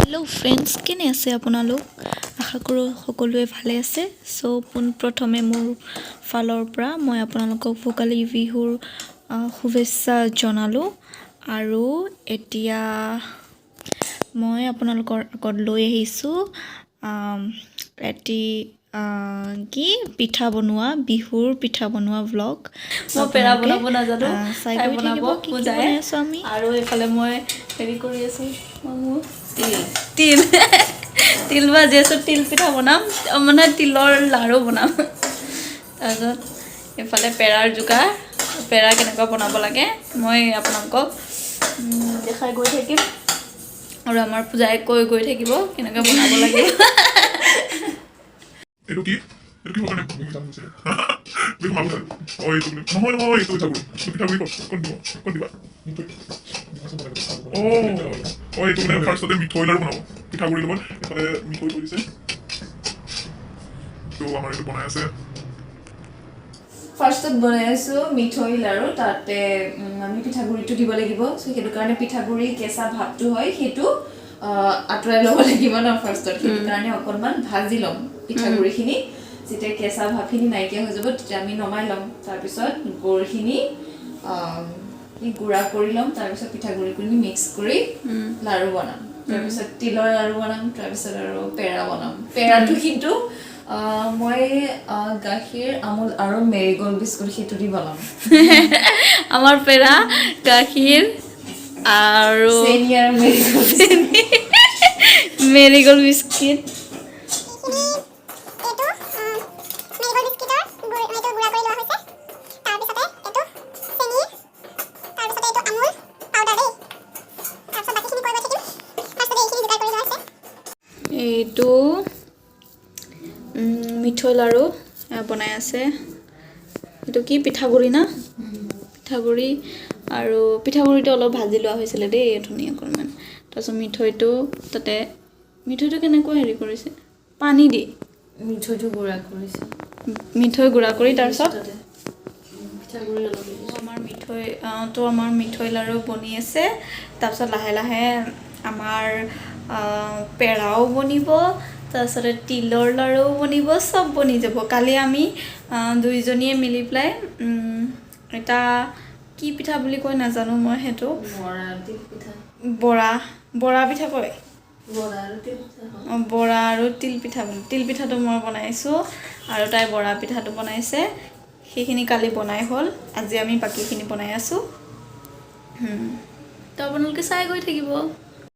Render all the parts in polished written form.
Hello' friends, কেনে আছে আপোনালোক? আশা কৰোঁ সকলোৱে ভালে আছে। চ' পোনপ্ৰথমে মোৰ ফালৰ পৰা মই আপোনালোকক ভোগালী বিহুৰ শুভেচ্ছা জনালোঁ। আৰু এতিয়া মই আপোনালোকৰ আগত লৈ আহিছোঁ এটি কি পিঠা বনোৱা, বিহুৰ পিঠা বনোৱা ভ্লগ। মই পেৰা বনাব নাজানো, চাই তাই গৈ বনাব থাকিব কি পূজাই। বনাই আছোঁ আমি। আৰু এইফালে মই হেৰি কৰি আছোঁ, তিল তিল ভাজি আছোঁ। তিল পিঠা বনাম, মানে তিলৰ লাড়ু বনাম। তাৰপিছত এইফালে পেৰাৰ যোগাৰ, পেৰা কেনেকুৱা বনাব লাগে মই আপোনালোকক দেখাই গৈ থাকিম। আৰু আমাৰ পূজাই কৈ গৈ থাকিব কেনেকৈ বনাব লাগিব। এইটো কি হ'ব কাৰণে বিহু মাল নহয় এইটো পিঠাগুড়ি ক'ত দিবা এইটো মানে ফাৰ্ষ্টতে মিঠৈ লাড়ু বনাব পিঠাগুড়িৰ লগত। এইফালে মিঠৈ থৈ দিছে, তো আমাৰ এইটো বনাই আছে। ফাৰ্ষ্টত বনাই আছোঁ মিঠৈ লাড়ু, তাতে আমি পিঠাগুড়িটো দিব লাগিব। চ' সেইটো কাৰণে পিঠাগুড়ি কেঁচা ভাপটো হয় সেইটো আঁতৰাই ল'ব লাগিব ন ফাৰ্ষ্টত। সেইটো কাৰণে অকণমান ভাজি ল'ম পিঠাগুড়িখিনি। যেতিয়া কেঁচা ভাপখিনি নাইকিয়া হৈ যাব তেতিয়া আমি নমাই ল'ম। তাৰপিছত গুড়খিনি গুড়া কৰি ল'ম। তাৰপিছত পিঠাগুড়িখিনি মিক্স কৰি লাড়ু বনাম। তাৰপিছত তিলৰ লাড়ু বনাম, তাৰপিছত আৰু পেৰা বনাম। পেৰাটো কিন্তু মই গাখীৰ, আমুল আৰু মেৰিগ'ল্ড বিস্কুট সেইটো দি বনাম। আমাৰ পেৰা গাখীৰ আৰু চেনি আৰু মেৰিগ'ল্ড বিস্কুট। এইটো মিঠৈ লাড়ু বনাই আছে। এইটো কি পিঠাগুড়ি না? পিঠাগুড়ি আৰু পিঠাগুড়িটো অলপ ভাজি লোৱা হৈছিলে দেই ধুনীয়া অকণমান। তাৰপিছত মিঠৈটো তাতে, মিঠৈটো কেনেকৈ হেৰি কৰিছে, পানী দি মিঠৈটো গুড়া কৰিছে। মিঠৈ গুড়া কৰি তাৰপিছত পিঠাগুড়ি অলপ আমাৰ মিঠৈ লাড়ু বনি আছে। তাৰপিছত লাহে লাহে আমাৰ পেৰাও বনিব, তাৰপিছতে তিলৰ লাড়ুও বনিব, চব বনি যাব। কালি আমি দুইজনীয়ে মিলি পেলাই এটা কি পিঠা বুলি কয় নাজানো মই, সেইটো বৰা পিঠা কয়। বৰা আৰু তিল পিঠা বুলি, তিল পিঠাটো মই বনাইছোঁ আৰু তাই বৰা পিঠাটো বনাইছে। সেইখিনি কালি বনাই হ'ল, আজি আমি বাকীখিনি বনাই আছোঁ। তো আপোনালোকে চাই গৈ থাকিব।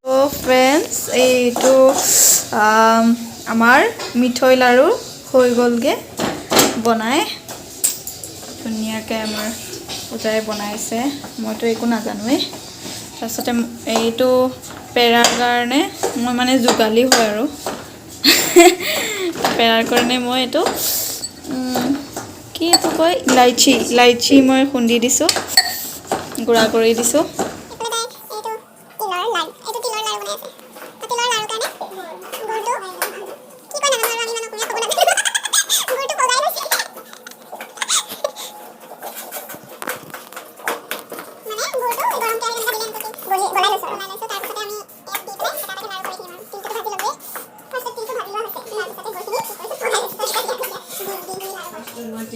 ত' ফ্ৰেণ্ডছ, এইটো আমাৰ মিঠৈ লাড়ু হৈ গ'লগৈ বনাই। ধুনীয়াকৈ আমাৰ পূজাই বনাইছে, মইতো একো নাজানোৱেই। তাৰপিছতে এইটো পেৰাৰ কাৰণে মই মানে যোগালী হয় আৰু পেৰাৰ কাৰণে মই এইটো কি এইটো কয়, ইলাইচি মই খুন্দি দিছোঁ, গুড়া কৰি দিছোঁ।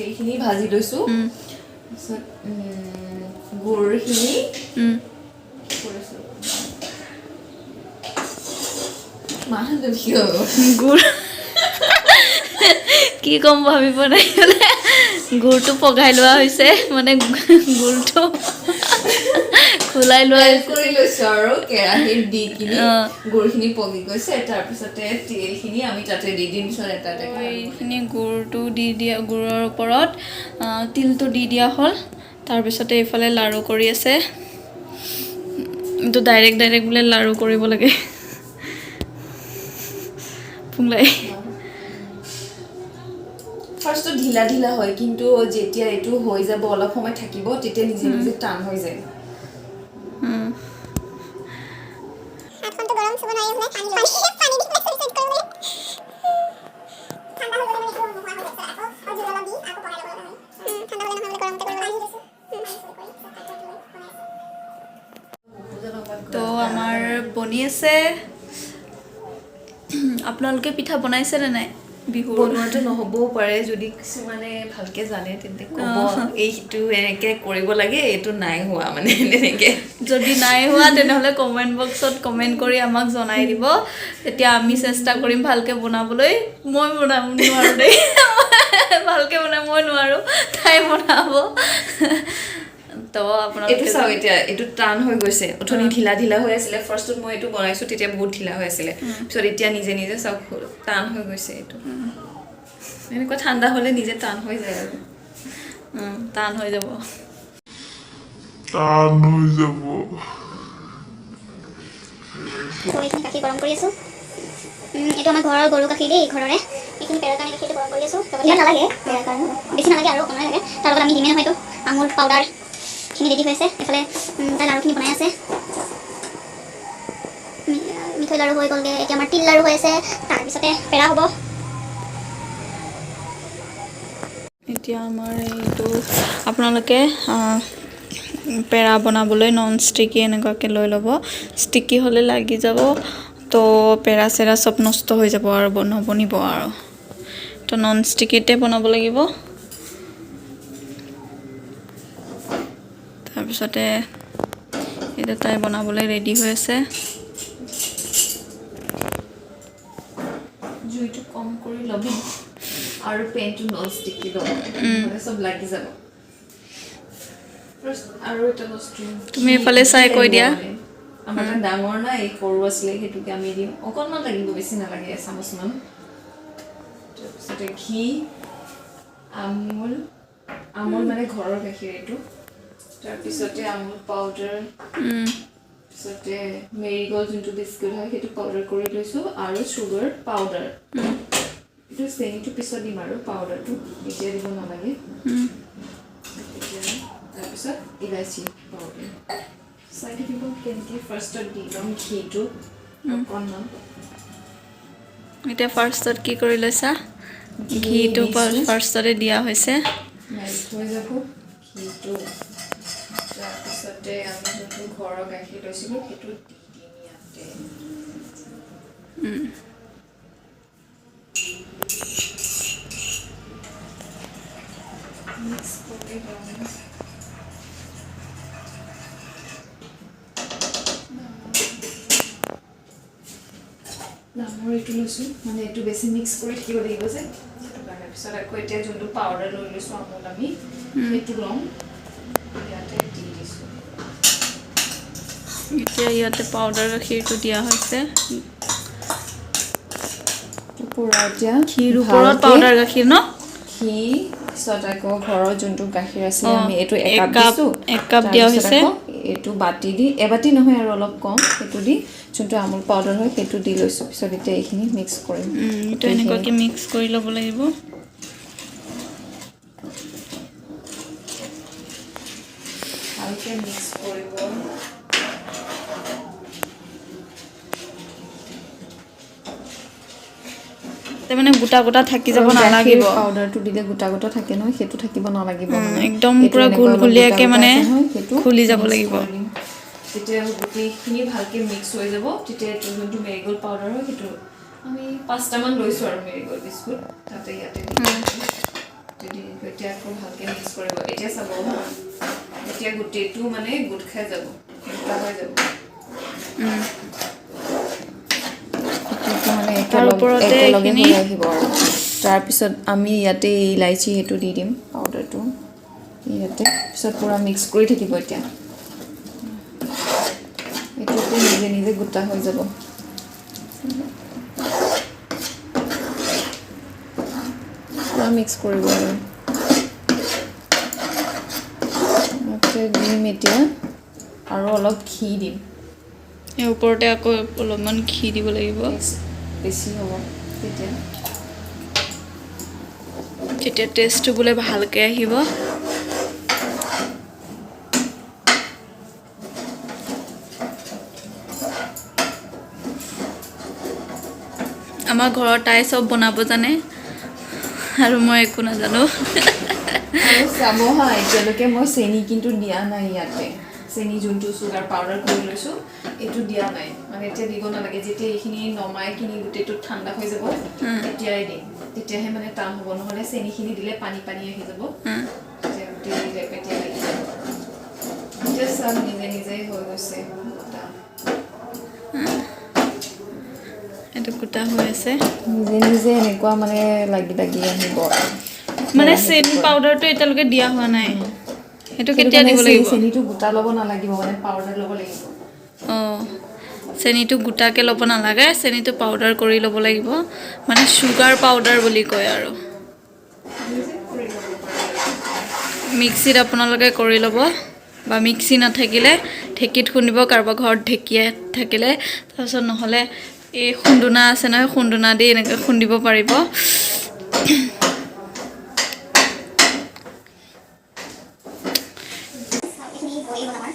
এইখিনি ভাজি লৈছোঁ, তাৰপিছত গুড়খিনি গুড় কি ক'ম ভাবিব নাই, গুড়টো পগাই লোৱা হৈছে, মানে গুড়টো খোলাই লোৱা কৰি লৈছোঁ আৰু কেৰাহীত দি কিনি গুড়খিনি পগি গৈছে। তাৰপিছতে তিলখিনি আমি তাতে দি দিম। এইখিনি গুড়টো দি দিয়া, গুড়ৰ ওপৰত তিলটো দি দিয়া হ'ল। তাৰপিছতে এইফালে লাড়ু কৰি আছে। এইটো ডাইৰেক্ট বোলে লাড়ু কৰিব লাগে। ফাৰ্ষ্টত ঢিলা হয়, কিন্তু যেতিয়া এইটো হৈ যাব, অলপ সময় থাকিব, তেতিয়া নিজে নিজে টান হৈ যায়। তো আমাৰ বনি আছে আপোনালোকে পিঠা বনাইছে নে নাই বিহুৰ বনোৱাটো নহ'বও পাৰে যদি কিছুমানে ভালকে জানে তেন্তে ক'ব এইটো এনেকে কৰিব লাগে এইটো নাই হোৱা মানে এনেকে যদি নাই হোৱা তেনেহ'লে কমেণ্ট বক্সত কমেণ্ট কৰি আমাক জনাই দিব তেতিয়া আমি চেষ্টা কৰিম ভালকৈ বনাবলৈ মই বনাব নোৱাৰোঁ দেই ভালকৈ বনাই মই নোৱাৰোঁ তাই বনাব তো এইটো আপোনালোকে চাওক এতিয়া এইটো টান হৈ গৈছে অথনি ঢিলা ঢিলা হৈ আছিলে ফাৰ্ষ্টত মই এইটো বনাইছোঁ তেতিয়া বহুত ঢিলা হৈ আছিলে পিছত এতিয়া নিজে নিজে চাওক টান হৈ গৈছে এইটো এনেকুৱা ঠাণ্ডা হ'লে নিজে টান হৈ যায় আৰু টান হৈ যাব টান হৈ যাব এইখিনি গাখীৰ গৰম কৰি আছোঁ এইটো আমাৰ ঘৰৰ গৰু গাখীৰ দেই ঘৰৰে এইখিনি পেৰাৰ কাৰণে গাখীৰটো গৰম কৰি আছোঁ ইমান নালাগে পেৰাৰ কাৰণে বেছি নালাগে আৰু অকণমান লাগে তাৰ লগত আমি দিমেই নহয় এইটো আমুল পাউডাৰখিনি ৰেডি হৈ আছে এইফালে তাই লাড়ুখিনি বনাই আছে মিঠৈ লাড়ু হৈ গ'লগৈ এতিয়া আমাৰ তিল লাড়ু হৈ আছে তাৰপিছতে পেৰা হ'ব এতিয়া আমাৰ এইটো আপোনালোকে পেৰা বনাবলৈ নন ষ্টিকি এনেকুৱাকৈ লৈ ল'ব ষ্টিকি হ'লে লাগি যাব তো পেৰা চেৰা চব নষ্ট হৈ যাব আৰু নবনিব আৰু তো নন ষ্টিকিতে বনাব লাগিব তাৰপিছতে এতিয়া তাই বনাবলৈ ৰেডি হৈ আছে জুইটো কম কৰি ল'বি আৰু পেনটো নন ষ্টিকি ল'ব নহ'লে চব লাগি যাব আৰু এটা বস্তু তুমি এইফালে চাই কৈ দিয়া আমাৰ এটা ডাঙৰ নাই সৰু আছিলে সেইটোকে আমি দিম অকণমান লাগিব বেছি নালাগে এচামুচমান তাৰপিছতে ঘি আমুল আমুল মানে ঘৰৰ গাখীৰ এইটো তাৰপিছতে আমুল পাউডাৰ তাৰপিছতে মেৰিগ'ল্ড যোনটো বিস্কুট হয় সেইটো পাউডাৰ কৰি লৈছোঁ আৰু চুগাৰ পাউডাৰ এইটো চেনিটো পিছত দিম আৰু পাউডাৰটো এতিয়া দিব নালাগে তাৰপিছত ইলাচি পাউডাৰ চাই থাকিব কেনেকৈ ফাৰ্ষ্টত দি ল'ম ঘিটো অকণমান এতিয়া ফাৰ্ষ্টত কি কৰি লৈছা ঘিটো ফাৰ্ষ্টতে দিয়া হৈছে মেল্ট হৈ যাব ঘিটো তাৰপিছতে আমি যোনটো ঘৰৰ গাখীৰ লৈছিলোঁ সেইটো দি দিম ইয়াতে মিক্স কৰি ল'ম ডাঙৰ এইটো লৈছোঁ মানে এইটো বেছি মিক্স কৰি থাকিব লাগিব যে সেইটো কাৰণে পিছত আকৌ এতিয়া যোনটো পাউডাৰ লৈ লৈছোঁ আমুল আমি সেইটো ল'ম ইয়াতে দি দিছোঁ এতিয়া ইয়াতে পাউডাৰ গাখীৰটো দিয়া হৈছে পূৰা এতিয়া ঘিৰ ওপৰত পাউডাৰ গাখীৰ ন ঘি পিছত আকৌ ঘৰৰ যোনটো গাখীৰ আছিলে আমি এইটো এক এক কাপ দিয়া হৈছে এইটো বাতি দি এবাতি নহয় আৰু অলপ কম সেইটো দি যোনটো আমুল পাউডাৰ হয় সেইটো দি লৈছোঁ পিছত এতিয়া এইখিনি মিক্স কৰিম এইটো এনেকুৱাকৈ মিক্স কৰি ল'ব লাগিব ভালকৈ মিক্স কৰিব মানে গোটা গোটা থাকি যাব নালাগিব পাউডাৰটো দিলে গোটা গোটা থাকে নহয় সেইটো থাকিব নালাগিব মানে একদম পুৰা ঘুলঘুলীয়াকৈ মানে খুলি যাব লাগিব যেতিয়া গোটেইখিনি ভালকৈ মিক্স হৈ যাব তেতিয়া এইটো যোনটো মেৰিগ'ল্ড পাউডাৰ হয় সেইটো আমি 5টামান লৈছোঁ আৰু মেৰিগ'ল্ড বিস্কুট তাতে ইয়াতে এতিয়া আকৌ ভালকৈ মিক্স কৰিব এতিয়া চাব এতিয়া গোটেইটো মানে গোট খাই যাব গোটা হৈ যাব মানে একেলগে হৈ আহিব আৰু তাৰপিছত আমি ইয়াতে ইলাইচি সেইটো দি দিম পাউডাৰটো ইয়াতে পিছত পূৰা মিক্স কৰি থাকিব এতিয়া এইটোতো নিজে নিজে গোটা হৈ যাব পূৰা মিক্স কৰিব আৰু দিম এতিয়া আৰু অলপ ঘি দিম এই ওপৰতে আকৌ অলপমান ঘি দিব লাগিব বেছি হ'ব তেতিয়া টেষ্টটো বোলে ভালকৈ আহিব আমাৰ ঘৰত তাই চব বনাব জানে আৰু মই একো নাজানো আৰু চাব হা এতিয়ালৈকে মই চেনি কিন্তু দিয়া নাই ইয়াতে চেনি যোনটো চুগাৰ পাউডাৰ কৰি লৈছোঁ এইটো দিয়া নাই মানে মানে এতিয়া দিব নালাগে যেতিয়া এইখিনি নমাই কিনি গোটেইটো ঠাণ্ডা হৈ যাব তেতিয়াই দিম তেতিয়াহে মানে টান হ'ব নহ'লে চেনিখিনি দিলে পানী পানী আহি যাব তেতিয়া গোটেই লেপেটীয়া লাগি যাব এতিয়া চাল নিজে নিজেই হৈ গৈছে এইটো গোটা হৈ আছে নিজে নিজে এনেকুৱা মানে লাগি লাগি আহিব মানে চেনি পাউডাৰটো এতিয়ালৈকে দিয়া হোৱা নাই সেইটো কেতিয়া দিব লাগিব চেনিটো গোটা ল'ব নালাগিব মানে পাউডাৰ ল'ব লাগিব অঁ চেনিটো গোটাকৈ ল'ব নালাগে চেনিটো পাউডাৰ কৰি ল'ব লাগিব মানে চুগাৰ পাউডাৰ বুলি কয় আৰু মিক্সিত আপোনালোকে কৰি ল'ব বা মিক্সি নাথাকিলে ঢেঁকীত খুন্দিব কাৰোবাৰ ঘৰত ঢেঁকীয়া থাকিলে তাৰপিছত নহ'লে এই খুন্দুনা আছে নহয় খুন্দুনা দি এনেকৈ খুন্দিব পাৰিব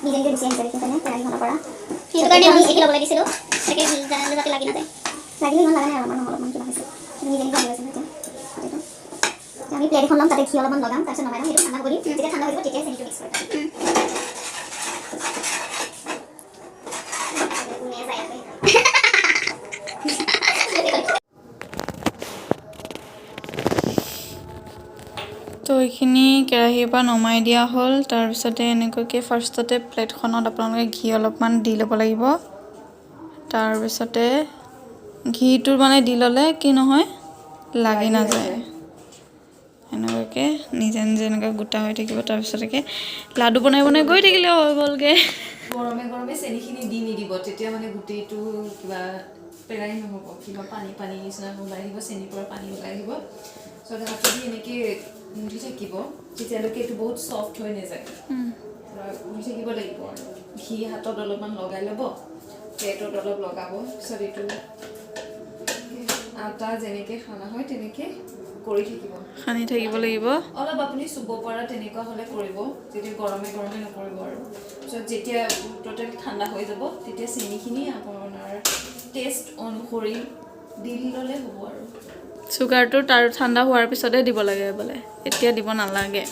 নিজে নিজে গুচি আহিছে দেখিছেনে কেৰাহীখনৰ পৰা সেইটো কাৰণে আমি এইটো ল'ব লাগিছিলোঁ তাকে যাতে লাগি নাযায় লাগিলে ইমান লগা নাই অলপমান কিবা হৈছে নিজে নিজে আহি গৈছে এতিয়া আমি প্লেট এখন ল'ম তাতে ঘি অলপমান লগাম তাৰপিছত নমাই ল'ম সেইটো ঠাণ্ডা হ'ব দিম যেতিয়া ঠাণ্ডা হৈ যাব তেতিয়া চেনিটো মিক্স কৰিম তো এইখিনি কেৰাহীৰ পৰা নমাই দিয়া হ'ল তাৰপিছতে এনেকুৱাকৈ ফাৰ্ষ্টতে প্লেটখনত আপোনালোকে ঘি অলপমান দি ল'ব লাগিব তাৰপিছতে ঘিটো মানে দি ল'লে কি নহয় লাগি নাযায় এনেকুৱাকৈ নিজে নিজে এনেকৈ গোটা হৈ থাকিব তাৰপিছতে লাডু বনাই বনাই গৈ থাকিলে হৈ গ'লগৈ গৰমে গৰমে চেনিখিনি দি নিদিব তেতিয়া মানে গোটেইটো কিবা পেৰাই নহ'ব কিবা পানী পানী নিচিনা ওলাই আহিব চেনিৰ পৰা পানী ওলাই আহিব চ' হাতেদি এনেকৈ মুঠি থাকিব তেতিয়ালৈকে এইটো বহুত চফ্ট হৈ নাযায় মুঠি থাকিব লাগিব আৰু ঘি হাতত অলপমান লগাই ল'ব প্লেটত অলপ লগাব পিছত এইটো আটা যেনেকৈ সানা হয় তেনেকৈ কৰি থাকিব সানি থাকিব লাগিব অলপ আপুনি চুব পৰা তেনেকুৱা হ'লে কৰিব যেতিয়া গৰমে গৰমে নকৰিব আৰু পিছত যেতিয়া টোটেল ঠাণ্ডা হৈ যাব তেতিয়া চেনিখিনি আপোনাৰ টেষ্ট অনুসৰি দি ল'লে হ'ব আৰু চুগাৰটো তাৰ ঠাণ্ডা হোৱাৰ পিছতে দিব লাগে বোলে এতিয়া দিব নালাগে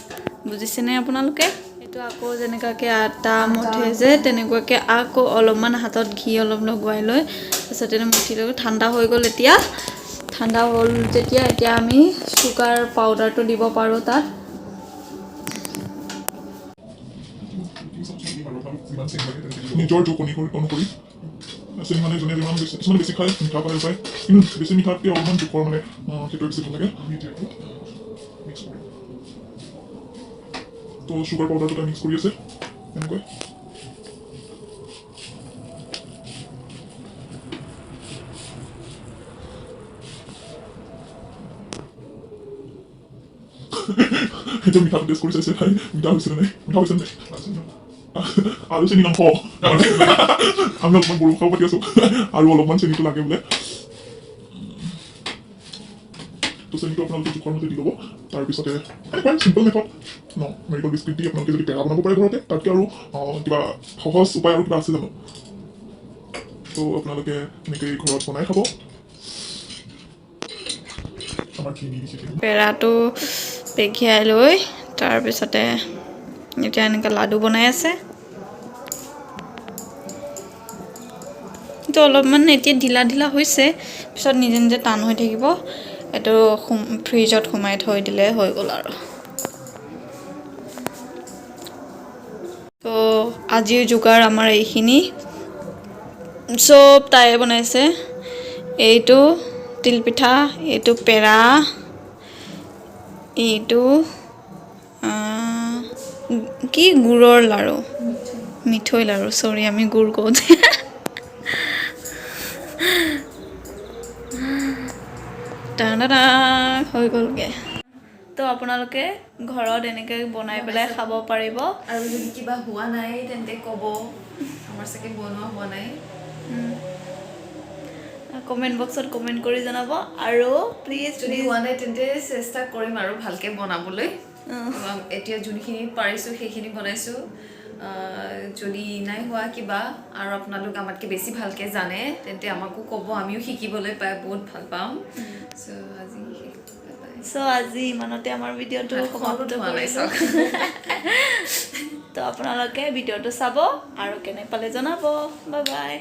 বুজিছেনে আপোনালোকে এইটো আকৌ যেনেকুৱাকৈ আটা মঠে যে তেনেকুৱাকৈ আকৌ অলপমান হাতত ঘি অলপ লগোৱাই লৈ তাৰপিছত তেনে মঠি লৈ ঠাণ্ডা হৈ গ'ল এতিয়া ঠাণ্ডা হ'ল যেতিয়া এতিয়া আমি চুগাৰ পাউডাৰটো দিব পাৰোঁ তাত নিজৰ জোখনি অনুসৰি চেনি মানে যোনে যিমান কিছুমানে বেছি খায় মিঠা পালে পায় কিন্তু বেছি মিঠাতকৈ অলপমান জোখৰ মানে সেইটোৱে বেছি ভাল লাগে আমি এতিয়া মিক্স কৰিম তো চুগাৰ পাউডাৰটো মিক্স কৰি আছে এনেকৈ এতিয়া মিঠাটো টেষ্ট কৰি চাইছে খাই মিঠা হৈছে নাই মিঠা হৈছে নাই আৰু চেনি নাখাওঁ আমি অলপমান গৰু খাব পাতি আছোঁ আৰু অলপমান চেনিটো লাগে বোলে তো চেনিটো আপোনালোকে জোখৰ মতে দি ল'ব তাৰপিছতে এনেকুৱাই চিম্পল মেথড ন মেৰিকল বিস্কুট দি আপোনালোকে যদি পেৰা বনাব পাৰে ঘৰতে তাতকৈ আৰু কিবা সহজ উপায় আৰু কিবা আছে জানো তো আপোনালোকে এনেকৈ ঘৰত বনাই খাব আমাৰ ঘি দি দিছে পেৰাটো পেকিয়াই লৈ তাৰপিছতে এতিয়া এনেকৈ লাডু বনাই আছে তো অলপমান এতিয়া ঢিলা ঢিলা হৈছে পিছত নিজে নিজে টান হৈ থাকিব এইটো ফ্ৰিজত সোমাই থৈ দিলে হৈ গ'ল আৰু তো আজিৰ যোগাৰ আমাৰ এইখিনি চব তাইয়ে বনাইছে এইটো তিলপিঠা এইটো পেৰা এইটো কি গুড়ৰ লাড়ু মিঠৈ লাড়ু চৰি আমি গুড় কওঁ টানা হৈ গ'লগৈ তো আপোনালোকে ঘৰত এনেকৈ বনাই পেলাই খাব পাৰিব আৰু যদি কিবা হোৱা নাই তেন্তে ক'ব আমাৰ চাগে বনোৱা হোৱা নাই কমেণ্ট বক্সত কমেণ্ট কৰি জনাব আৰু প্লিজ যদি হোৱা নাই তেন্তে চেষ্টা কৰিম আৰু ভালকৈ বনাবলৈ এতিয়া যোনখিনি পাৰিছোঁ সেইখিনি বনাইছোঁ যদি নাই হোৱা কিবা আৰু আপোনালোক আমাতকৈ বেছি ভালকৈ জানে তেন্তে আমাকো ক'ব আমিও শিকিবলৈ পাই বহুত ভাল পাম আজি ইমানতে আমাৰ ভিডিঅ'টো সমাপ্ত কৰিছোঁ তো আপোনালোকে ভিডিঅ'টো চাব আৰু কেনে পালে জনাব বাই বাই